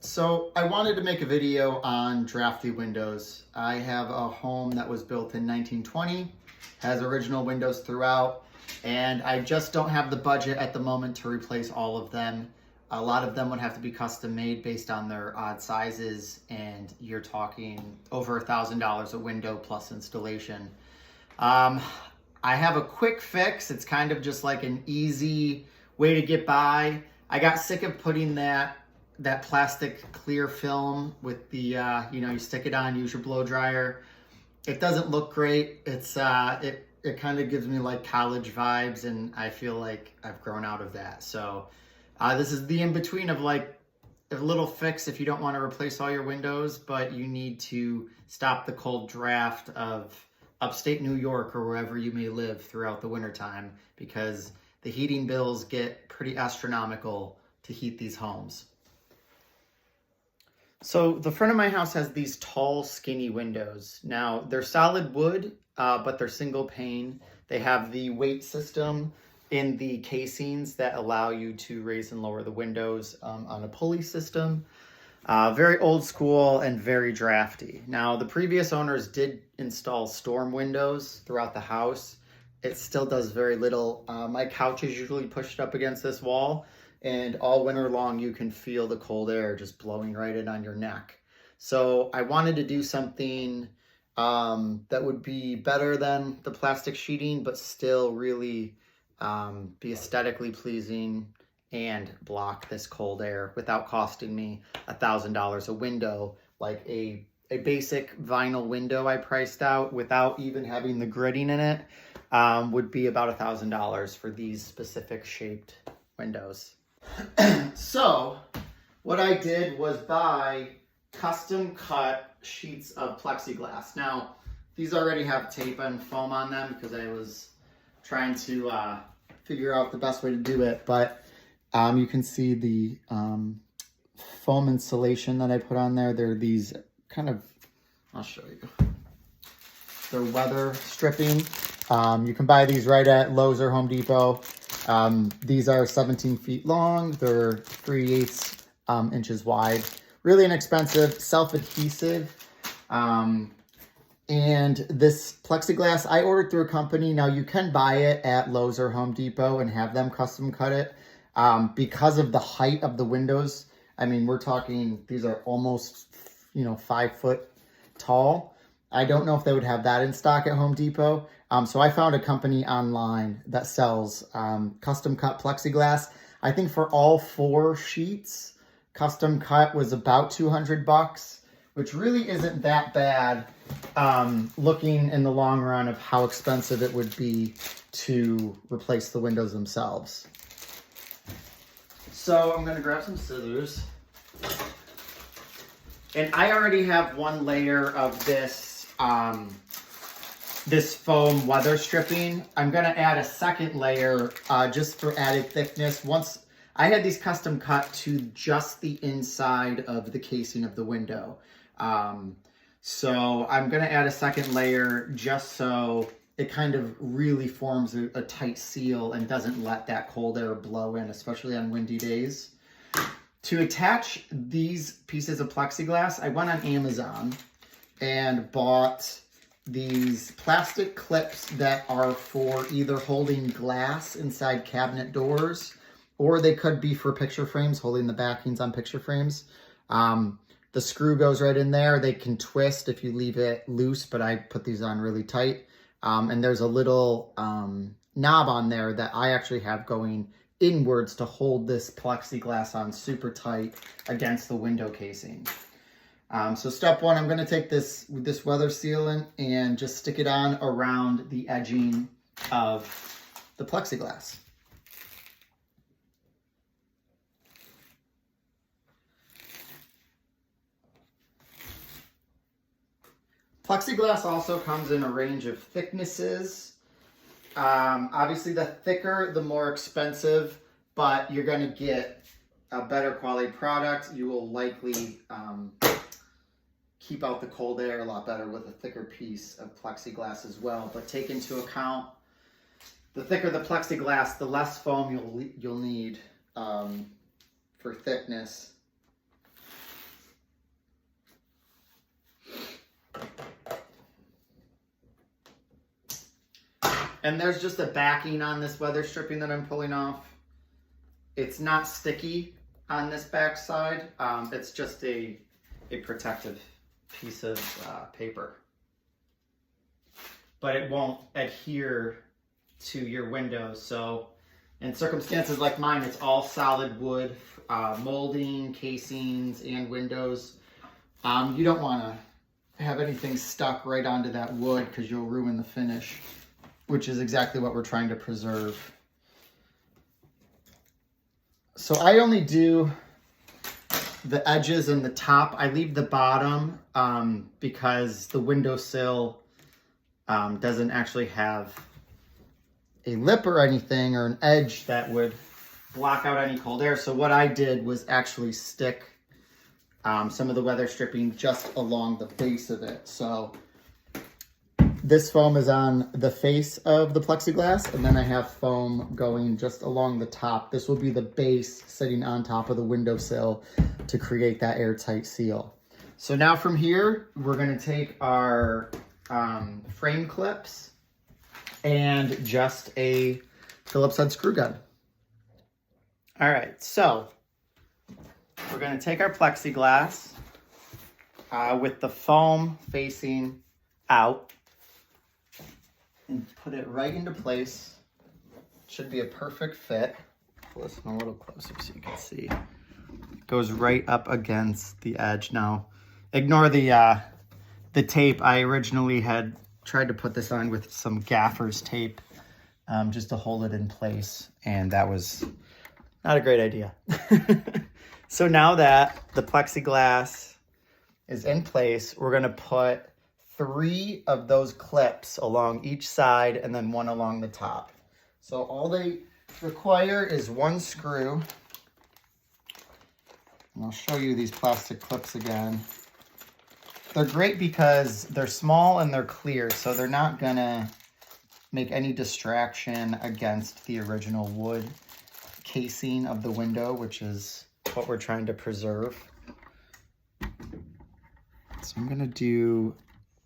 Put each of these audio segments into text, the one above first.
So I wanted to make a video on Drafty windows. I have a home that was built in 1920, has original windows throughout, and I just don't have the budget at the moment to replace all of them. A lot of them would have to be custom made based on their odd sizes, and you're talking over $1,000 a window plus installation. I have a quick fix. It's kind of just like an easy way to get by. I got sick of putting that plastic clear film with the, you stick it on, use your blow dryer. It doesn't look great. It kind of gives me like college vibes, and I feel like I've grown out of that. So this is the in-between of like a little fix if you don't want to replace all your windows, but you need to stop the cold draft of upstate New York or wherever you may live throughout the wintertime, because the heating bills get pretty astronomical to heat these homes. So the front of my house has these tall, skinny windows. Now, they're solid wood, but they're single pane. They have the weight system in the casings that allow you to raise and lower the windows on a pulley system. Very old school and very drafty. Now, the previous owners did install storm windows throughout the house. It still does very little. My couch is usually pushed up against this wall, and all winter long you can feel the cold air just blowing right in on your neck. So I wanted to do something that would be better than the plastic sheeting, but still really be aesthetically pleasing and block this cold air without costing me $1,000 a window. Like a basic vinyl window I priced out without even having the gridding in it would be about $1,000 for these specific shaped windows. So what I did was buy custom cut sheets of plexiglass. Now, these already have tape and foam on them because I was trying to figure out the best way to do it, but you can see the foam insulation that I put on there. They're these kind of, I'll show you. They're weather stripping. You can buy these right at Lowe's or Home Depot. These are 17 feet long. They're 3/8 inches wide. Really inexpensive, self-adhesive. And this plexiglass, I ordered through a company. Now you can buy it at Lowe's or Home Depot and have them custom cut it. Because of the height of the windows, I mean, we're talking, these are almost, 5 foot tall. I don't know if they would have that in stock at Home Depot. So I found a company online that sells custom cut plexiglass. I think for all 4 sheets, custom cut was about $200, which really isn't that bad, looking in the long run of how expensive it would be to replace the windows themselves. So I'm going to grab some scissors. And I already have one layer of this foam weather stripping. I'm going to add a second layer just for added thickness. Once I had these custom cut to just the inside of the casing of the window. So I'm going to add a second layer just so it kind of really forms a tight seal and doesn't let that cold air blow in, especially on windy days. To attach these pieces of plexiglass, I went on Amazon and bought these plastic clips that are for either holding glass inside cabinet doors, or they could be for picture frames, holding the backings on picture frames. The screw goes right in there. They can twist if you leave it loose, but I put these on really tight. And there's a little knob on there that I actually have going inwards to hold this plexiglass on super tight against the window casing. So step one, I'm going to take this weather sealant and just stick it on around the edging of the plexiglass. Plexiglass also comes in a range of thicknesses. Obviously, the thicker, the more expensive, but you're going to get a better quality product. You will likely keep out the cold air a lot better with a thicker piece of plexiglass as well. But take into account, the thicker the plexiglass, the less foam you'll need for thickness. And there's just a backing on this weather stripping that I'm pulling off. It's not sticky on this back side. It's just a protective piece of paper. But it won't adhere to your windows. So in circumstances like mine, it's all solid wood, molding, casings, and windows. You don't want to have anything stuck right onto that wood because you'll ruin the finish, which is exactly what we're trying to preserve. So I only do the edges and the top. I leave the bottom because the windowsill doesn't actually have a lip or anything or an edge that would block out any cold air. So what I did was actually stick some of the weather stripping just along the base of it. So this foam is on the face of the plexiglass, and then I have foam going just along the top. This will be the base sitting on top of the windowsill to create that airtight seal. So now from here, we're gonna take our frame clips and just a Phillips head screw gun. All right, so we're gonna take our plexiglass with the foam facing out and put it right into place. Should be a perfect fit. Listen a little closer so you can see. Goes right up against the edge. Now, ignore the tape. I originally had tried to put this on with some gaffer's tape just to hold it in place, and that was not a great idea. So now that the plexiglass is in place, we're gonna put 3 of those clips along each side and then 1 along the top. So all they require is 1 screw. And I'll show you these plastic clips again. They're great because they're small and they're clear, so they're not gonna make any distraction against the original wood casing of the window, which is what we're trying to preserve. So I'm gonna do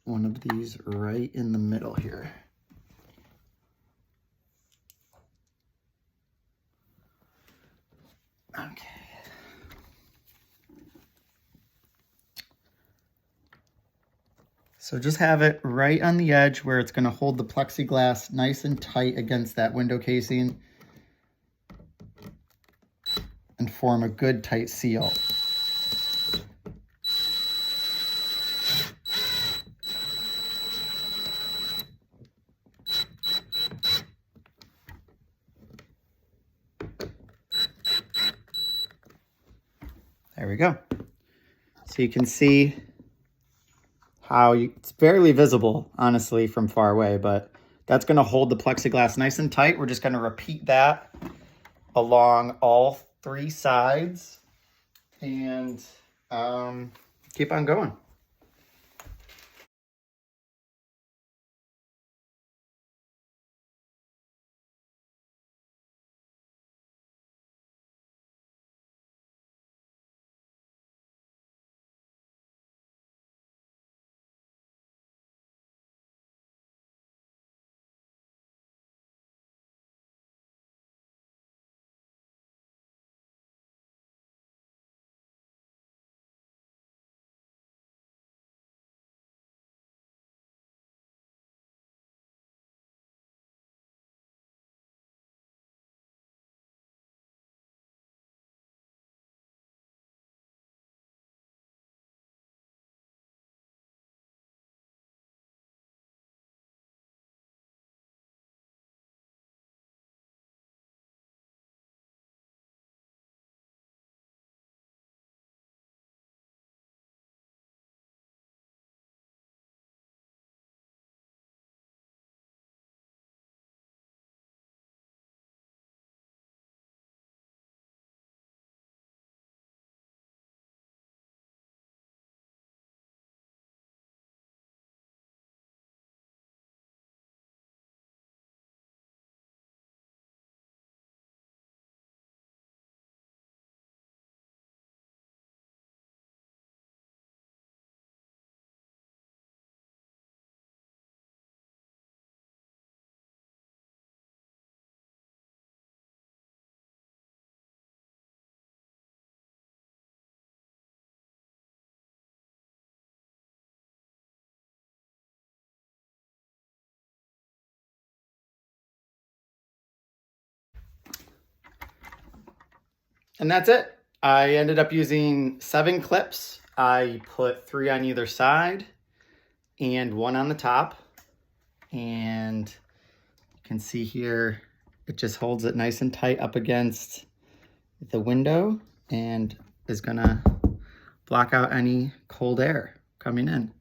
one of these right in the middle here. Okay. So just have it right on the edge where it's gonna hold the plexiglass nice and tight against that window casing and form a good tight seal. There we go. So you can see how it's barely visible, honestly, from far away, but that's gonna hold the plexiglass nice and tight. We're just gonna repeat that along all 3 sides and keep on going. And that's it. I ended up using 7 clips. I put 3 on either side and 1 on the top. And you can see here, it just holds it nice and tight up against the window and is gonna block out any cold air coming in.